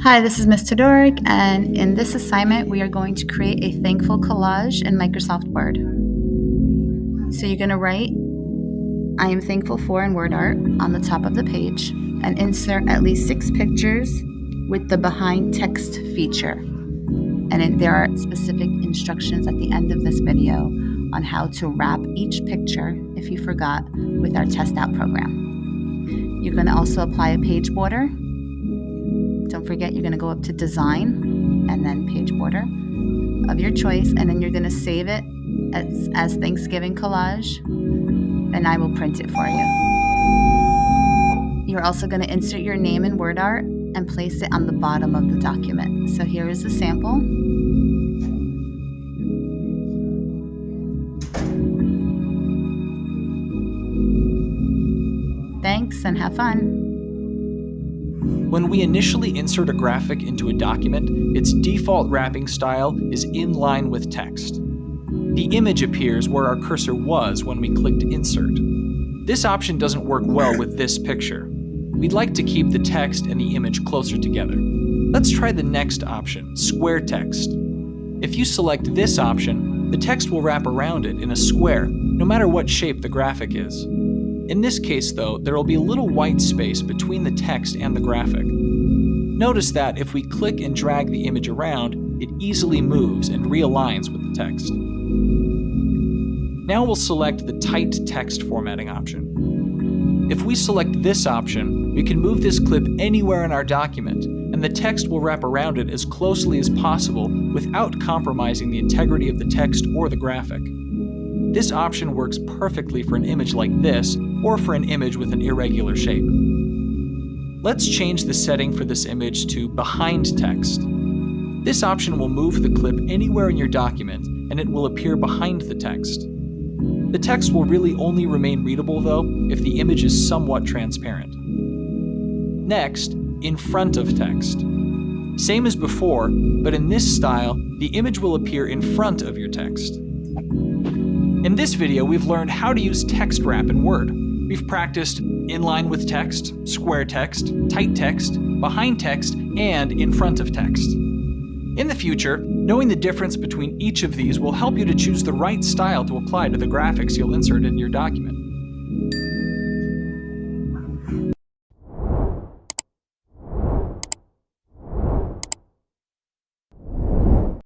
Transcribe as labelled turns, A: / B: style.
A: Hi, this is Ms. Todoric, and in this assignment, we are going to create a thankful collage in Microsoft Word. So you're going to write, I am thankful for in word art on the top of the page, and insert at least 6 pictures with the behind text feature. And there are specific instructions at the end of this video on how to wrap each picture, if you forgot, with our test out program. You're going to also apply a page border. Don't forget, you're going to go up to design and then page border of your choice, and then you're going to save it as Thanksgiving collage, and I will print it for you. You're also going to insert your name in word art and place it on the bottom of the document. So here is a sample. Thanks and have fun.
B: When we initially insert a graphic into a document, its default wrapping style is in line with text. The image appears where our cursor was when we clicked Insert. This option doesn't work well with this picture. We'd like to keep the text and the image closer together. Let's try the next option, Square Text. If you select this option, the text will wrap around it in a square, no matter what shape the graphic is. In this case, though, there will be a little white space between the text and the graphic. Notice that if we click and drag the image around, it easily moves and realigns with the text. Now we'll select the Tight Text Formatting option. If we select this option, we can move this clip anywhere in our document, and the text will wrap around it as closely as possible without compromising the integrity of the text or the graphic. This option works perfectly for an image like this, or for an image with an irregular shape. Let's change the setting for this image to Behind Text. This option will move the clip anywhere in your document, and it will appear behind the text. The text will really only remain readable, though, if the image is somewhat transparent. Next, In Front of Text. Same as before, but in this style, the image will appear in front of your text. In this video, we've learned how to use text wrap in Word. We've practiced in line with text, square text, tight text, behind text, and in front of text. In the future, knowing the difference between each of these will help you to choose the right style to apply to the graphics you'll insert in your document.